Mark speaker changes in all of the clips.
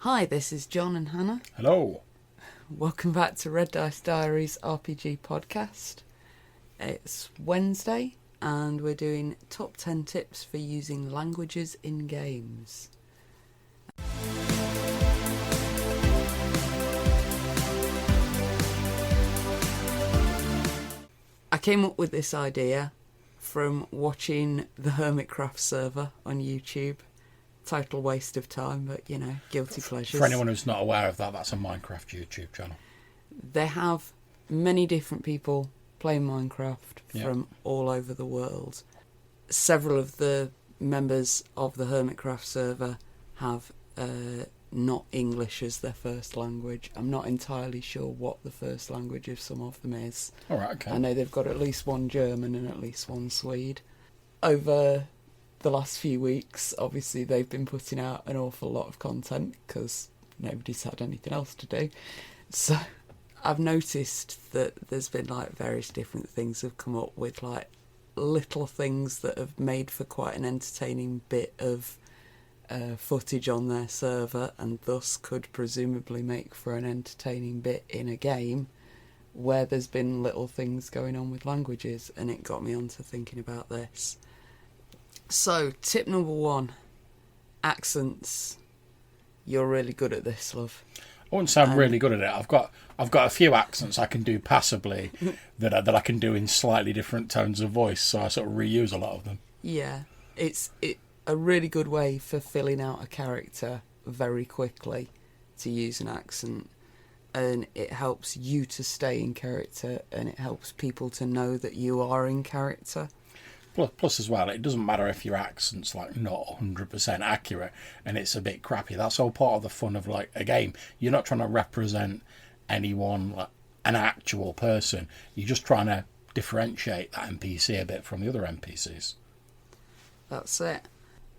Speaker 1: Hi, this is John and Hannah.
Speaker 2: Hello.
Speaker 1: Welcome back to Red Dice Diaries RPG podcast. It's Wednesday and we're doing top 10 tips for using languages in games. I came up with this idea from watching the Hermitcraft server on YouTube. Total waste of time, but you know, guilty pleasures.
Speaker 2: For anyone who's not aware of that, that's a Minecraft YouTube channel.
Speaker 1: They have many different people playing Minecraft from all over the world. Several of the members of the Hermitcraft server have not English as their first language. I'm not entirely sure what the first language of some of them is.
Speaker 2: All right, okay.
Speaker 1: I know they've got at least one German and at least one Swede. Over the last few weeks, obviously, they've been putting out an awful lot of content because nobody's had anything else to do. So I've noticed that there's been like various different things have come up with like little things that have made for quite an entertaining bit of footage on their server, and thus could presumably make for an entertaining bit in a game where there's been little things going on with languages, and it got me onto thinking about this. So, tip number 1, accents. You're really good at this, love.
Speaker 2: I wouldn't say I'm really good at it. I've got a few accents I can do passably that I can do in slightly different tones of voice, so I sort of reuse a lot of them.
Speaker 1: Yeah, it's a really good way for filling out a character very quickly to use an accent, and it helps you to stay in character, and it helps people to know that you are in character.
Speaker 2: Plus as well, it doesn't matter if your accent's like not 100% accurate and it's a bit crappy. That's all part of the fun of like a game. You're not trying to represent anyone, like an actual person. You're just trying to differentiate that NPC a bit from the other NPCs.
Speaker 1: That's it.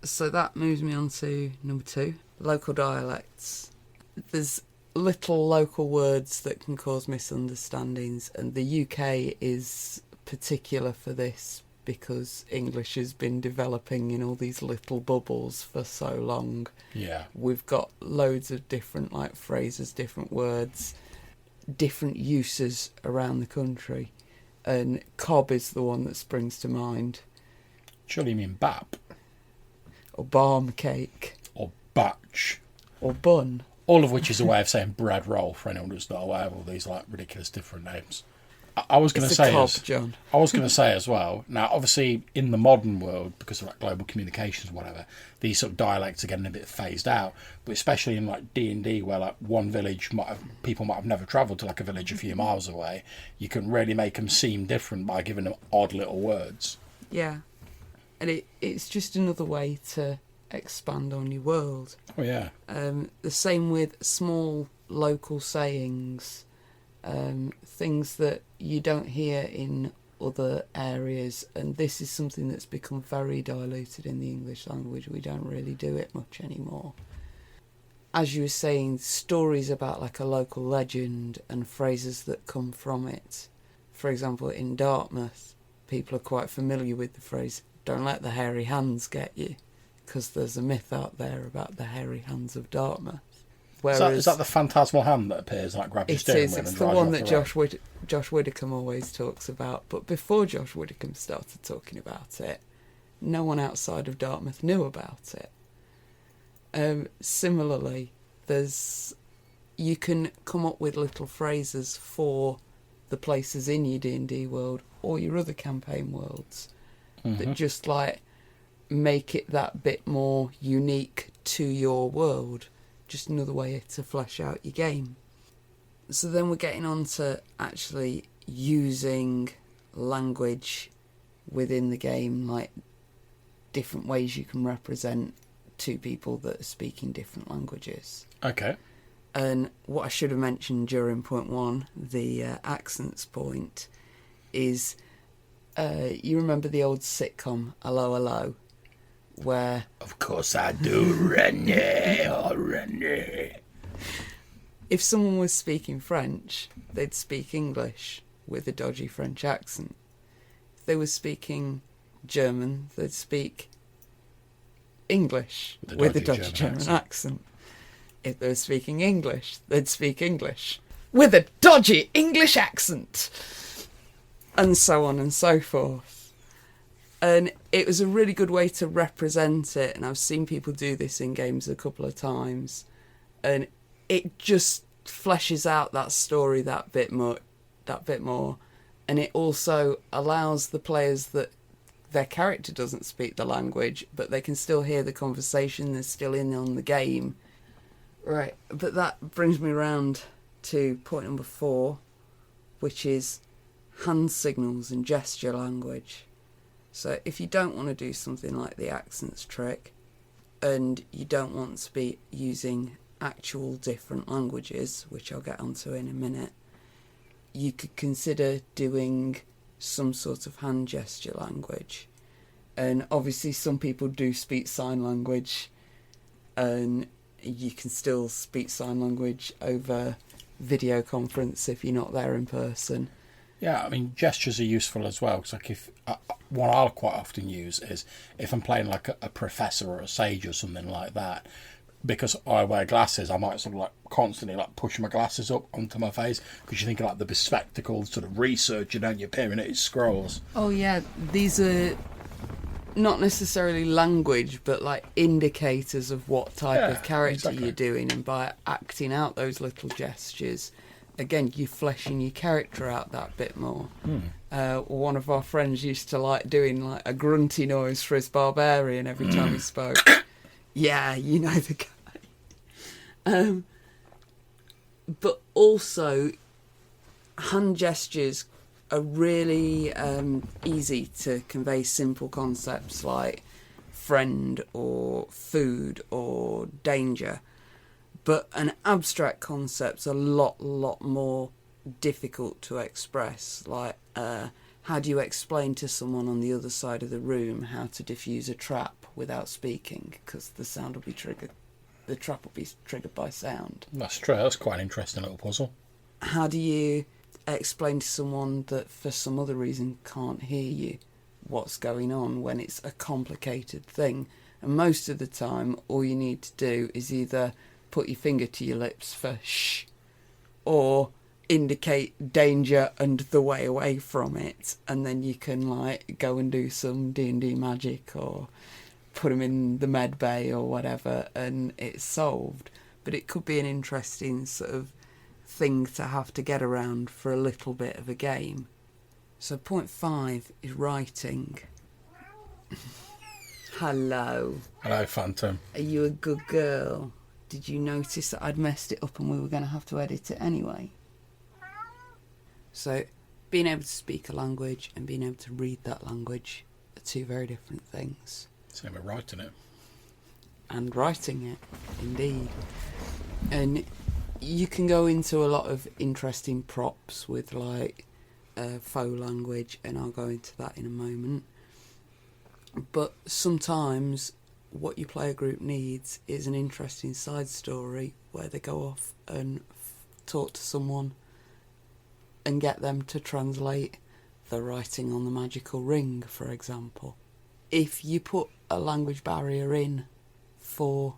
Speaker 1: So that moves me on to number 2, local dialects. There's little local words that can cause misunderstandings, and the UK is particular for this because English has been developing in all these little bubbles for so long.
Speaker 2: Yeah.
Speaker 1: We've got loads of different like phrases, different words, different uses around the country, and cob is the one that springs to mind.
Speaker 2: Surely you mean bap?
Speaker 1: Or barm cake.
Speaker 2: Or batch.
Speaker 1: Or bun.
Speaker 2: All of which is a way of saying bread roll for anyone who's not aware of all these like ridiculous different names. I was going to say,
Speaker 1: John.
Speaker 2: I was going to say as well. Now, obviously, in the modern world, because of like global communications, or whatever, these sort of dialects are getting a bit phased out. But especially in like D&D, where like one village people might have never travelled to like a village a few miles away, you can really make them seem different by giving them odd little words.
Speaker 1: Yeah, and it's just another way to expand on your world.
Speaker 2: Oh yeah.
Speaker 1: The same with small local sayings. Things that you don't hear in other areas, and this is something that's become very diluted in the English language. We don't really do it much anymore. As you were saying, stories about like a local legend and phrases that come from it. For example, in Dartmouth, people are quite familiar with the phrase, "Don't let the hairy hands get you," because there's a myth out there about the hairy hands of Dartmouth. Whereas,
Speaker 2: is that the phantasmal hand that appears, like grabs your steering wheel and
Speaker 1: it's
Speaker 2: drives
Speaker 1: the one
Speaker 2: you
Speaker 1: that
Speaker 2: off the road?
Speaker 1: Josh Widdicombe always talks about. But before Josh Widdicombe started talking about it, no one outside of Dartmouth knew about it. Similarly, you can come up with little phrases for the places in your D&D world or your other campaign worlds that just like make it that bit more unique to your world. Just another way to flesh out your game. So then we're getting on to actually using language within the game, like different ways you can represent two people that are speaking different languages.
Speaker 2: Okay.
Speaker 1: And what I should have mentioned during point 1, the accents point, is you remember the old sitcom Hello Hello? Where,
Speaker 2: of course I do, Renee, oh Renee.
Speaker 1: If someone was speaking French, they'd speak English with a dodgy French accent. If they were speaking German, they'd speak English with a dodgy German accent. If they were speaking English, they'd speak English with a dodgy English accent, and so on and so forth. And it was a really good way to represent it, and I've seen people do this in games a couple of times, and it just fleshes out that story that bit more, and it also allows the players that their character doesn't speak the language, but they can still hear the conversation, they're still in on the game. Right, but that brings me round to point number 4, which is hand signals and gesture language. So if you don't want to do something like the accents trick, and you don't want to be using actual different languages, which I'll get onto in a minute, you could consider doing some sort of hand gesture language. And obviously some people do speak sign language, and you can still speak sign language over video conference if you're not there in person.
Speaker 2: Yeah, I mean, gestures are useful as well. Because like if what I'll quite often use is if I'm playing like a professor or a sage or something like that, because I wear glasses, I might sort of like constantly like push my glasses up onto my face, because you think of like the bespectacled sort of researcher, don't you, peering at his scrolls.
Speaker 1: Oh yeah, these are not necessarily language, but like indicators of what type of character you're doing, and by acting out those little gestures, again, you're fleshing your character out that bit more. One of our friends used to like doing like a grunty noise for his barbarian every time he spoke. Yeah, you know the guy. But also, hand gestures are really easy to convey simple concepts like friend or food or danger. But an abstract concept's a lot more difficult to express. Like, how do you explain to someone on the other side of the room how to defuse a trap without speaking? Because the sound will be triggered. The trap will be triggered by sound.
Speaker 2: That's true. That's quite an interesting little puzzle.
Speaker 1: How do you explain to someone that for some other reason can't hear you what's going on when it's a complicated thing? And most of the time, all you need to do is either put your finger to your lips for shh, or indicate danger and the way away from it, and then you can like go and do some D&D magic or put them in the med bay or whatever, and it's solved. But it could be an interesting sort of thing to have to get around for a little bit of a game. So point 5 is writing. Hello.
Speaker 2: Hello, Phantom.
Speaker 1: Are you a good girl? Did you notice that I'd messed it up and we were going to have to edit it anyway? So, being able to speak a language and being able to read that language are two very different things.
Speaker 2: Same with writing it.
Speaker 1: And writing it, indeed. And you can go into a lot of interesting props with like faux language, and I'll go into that in a moment. But sometimes what your player group needs is an interesting side story where they go off and talk to someone and get them to translate the writing on the magical ring, for example. If you put a language barrier in for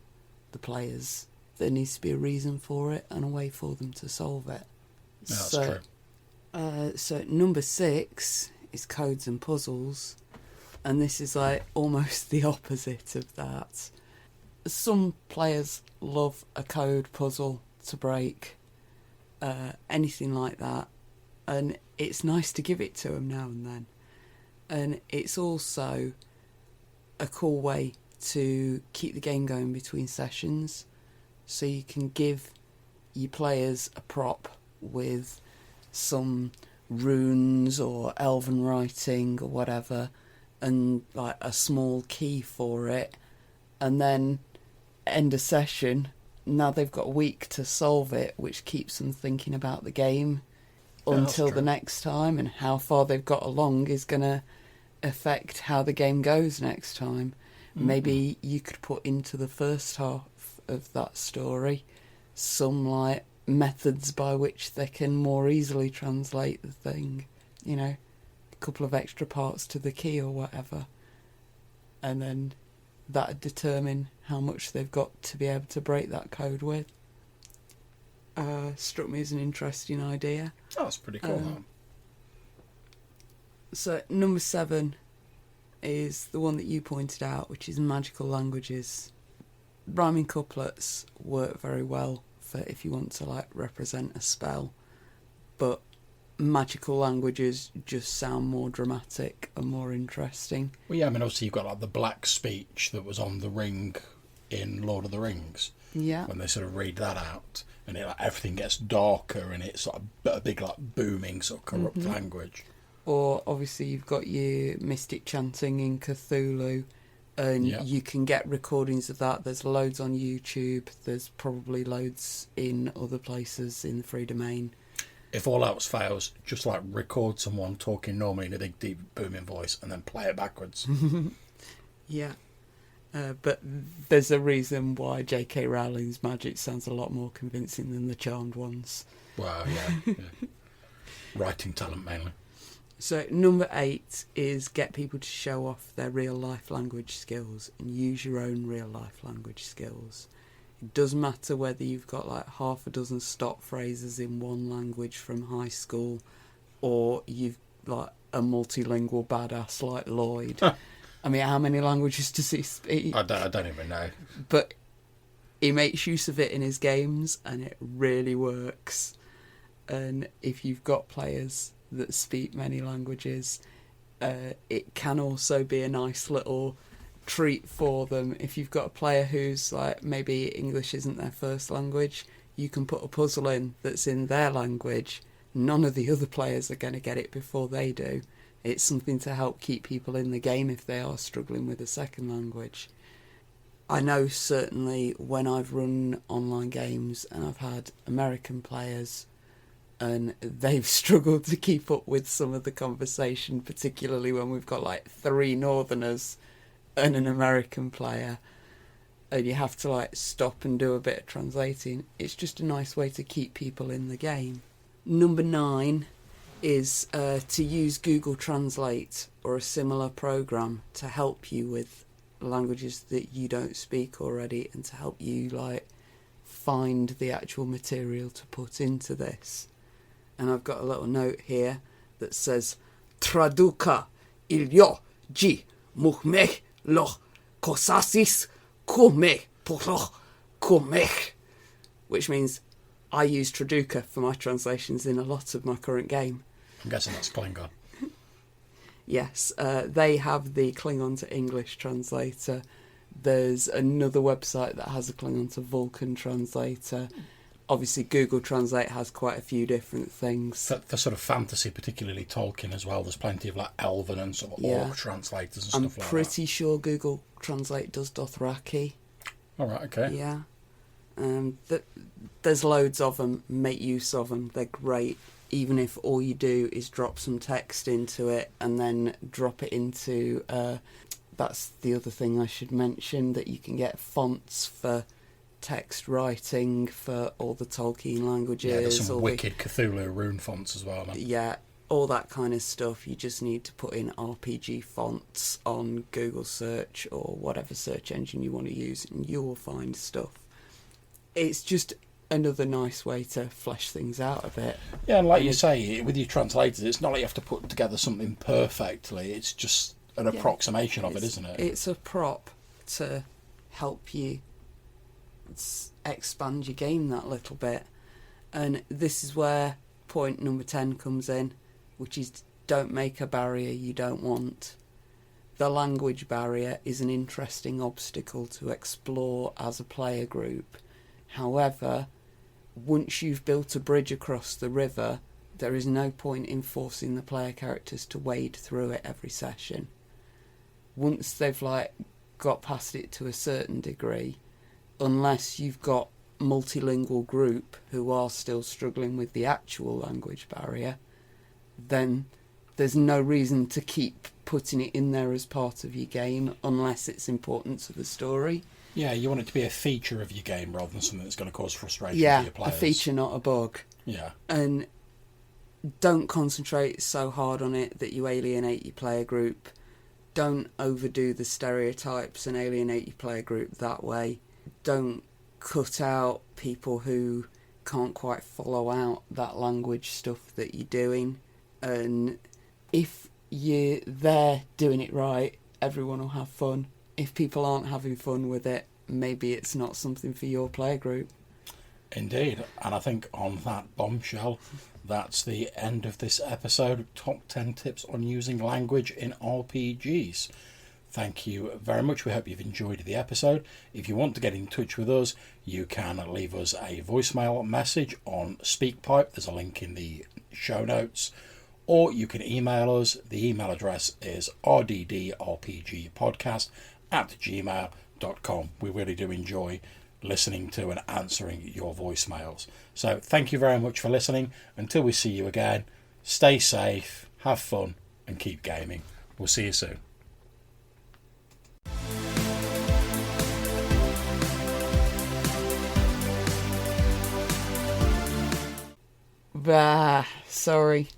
Speaker 1: the players, there needs to be a reason for it and a way for them to solve it.
Speaker 2: Yeah, that's true.
Speaker 1: So number 6 is codes and puzzles. And this is like almost the opposite of that. Some players love a code puzzle to break, anything like that. And it's nice to give it to them now and then. And it's also a cool way to keep the game going between sessions. So you can give your players a prop with some runes or elven writing or whatever, and like a small key for it, and then end a session. Now they've got a week to solve it, which keeps them thinking about the game until the next time, and how far they've got along is going to affect how the game goes next time. Maybe you could put into the first half of that story some like methods by which they can more easily translate the thing, you know, couple of extra parts to the key or whatever, and then that'd determine how much they've got to be able to break that code with. struck me as an interesting idea.
Speaker 2: Oh, that's pretty cool. That.
Speaker 1: So number 7 is the one that you pointed out, which is magical languages. Rhyming couplets work very well for if you want to like represent a spell, but magical languages just sound more dramatic and more interesting.
Speaker 2: Well, yeah, I mean, obviously you've got like the black speech that was on the ring in Lord of the Rings.
Speaker 1: Yeah.
Speaker 2: When they sort of read that out, and it, like, everything gets darker, and it's sort of a big, like, booming sort of corrupt language.
Speaker 1: Or obviously you've got your mystic chanting in Cthulhu, and you can get recordings of that. There's loads on YouTube. There's probably loads in other places in the free domain.
Speaker 2: If all else fails, just like record someone talking normally in a big, deep, booming voice, and then play it backwards.
Speaker 1: Yeah. But there's a reason why J.K. Rowling's magic sounds a lot more convincing than the Charmed ones.
Speaker 2: Wow, yeah. Writing talent mainly.
Speaker 1: So number 8 is get people to show off their real life language skills and use your own real life language skills. It doesn't matter whether you've got like half a dozen stock phrases in one language from high school, or you've like a multilingual badass like Lloyd. I mean, how many languages does he speak?
Speaker 2: I don't even know.
Speaker 1: But he makes use of it in his games, and it really works. And if you've got players that speak many languages, it can also be a nice little treat for them. If you've got a player who's like, maybe English isn't their first language, you can put a puzzle in that's in their language. None of the other players are going to get it before they do. It's something to help keep people in the game if they are struggling with a second language. I know certainly when I've run online games and I've had American players and they've struggled to keep up with some of the conversation, particularly when we've got like 3 Northerners and an American player, and you have to like stop and do a bit of translating. It's just a nice way to keep people in the game. Number 9 is to use Google Translate or a similar program to help you with languages that you don't speak already, and to help you like find the actual material to put into this. And I've got a little note here that says traduca ilio gi muhmeh lo kosasis kume polo kumeh, which means I use Traduca for my translations in a lot of my current game.
Speaker 2: I'm guessing that's Klingon.
Speaker 1: Yes, they have the Klingon to English translator. There's another website that has a Klingon to Vulcan translator. Obviously, Google Translate has quite a few different things.
Speaker 2: For sort of fantasy, particularly Tolkien as well, there's plenty of like Elven and sort of Orc translators and stuff like that.
Speaker 1: I'm pretty sure Google Translate does Dothraki.
Speaker 2: All right, okay.
Speaker 1: Yeah. There's loads of them. Make use of them. They're great. Even if all you do is drop some text into it and then drop it into... that's the other thing I should mention, that you can get fonts for text writing for all the Tolkien languages.
Speaker 2: Yeah, there's some wicked Cthulhu rune fonts as well. Man.
Speaker 1: Yeah, all that kind of stuff. You just need to put in RPG fonts on Google search or whatever search engine you want to use, and you will find stuff. It's just another nice way to flesh things out a bit.
Speaker 2: Yeah, and like you say, with your translators, it's not like you have to put together something perfectly. It's just an approximation of it, isn't it?
Speaker 1: It's a prop to help you expand your game that little bit. And this is where point number 10 comes in, which is don't make a barrier you don't want. The language barrier is an interesting obstacle to explore as a player group. However, once you've built a bridge across the river, there is no point in forcing the player characters to wade through it every session. Once they've got past it to a certain degree, unless you've got multilingual group who are still struggling with the actual language barrier, then there's no reason to keep putting it in there as part of your game unless it's important to the story.
Speaker 2: Yeah, you want it to be a feature of your game rather than something that's going to cause frustration for your players.
Speaker 1: A feature, not a bug.
Speaker 2: Yeah.
Speaker 1: And don't concentrate so hard on it that you alienate your player group. Don't overdo the stereotypes and alienate your player group that way. Don't cut out people who can't quite follow out that language stuff that you're doing. And if you're there doing it right, everyone will have fun. If people aren't having fun with it, maybe it's not something for your player group.
Speaker 2: Indeed. And I think on that bombshell, that's the end of this episode of Top 10 Tips on Using Language in RPGs. Thank you very much. We hope you've enjoyed the episode. If you want to get in touch with us, you can leave us a voicemail message on SpeakPipe. There's a link in the show notes. Or you can email us. The email address is rddrpgpodcast@gmail.com. We really do enjoy listening to and answering your voicemails. So thank you very much for listening. Until we see you again, stay safe, have fun, and keep gaming. We'll see you soon.
Speaker 1: Bah, sorry.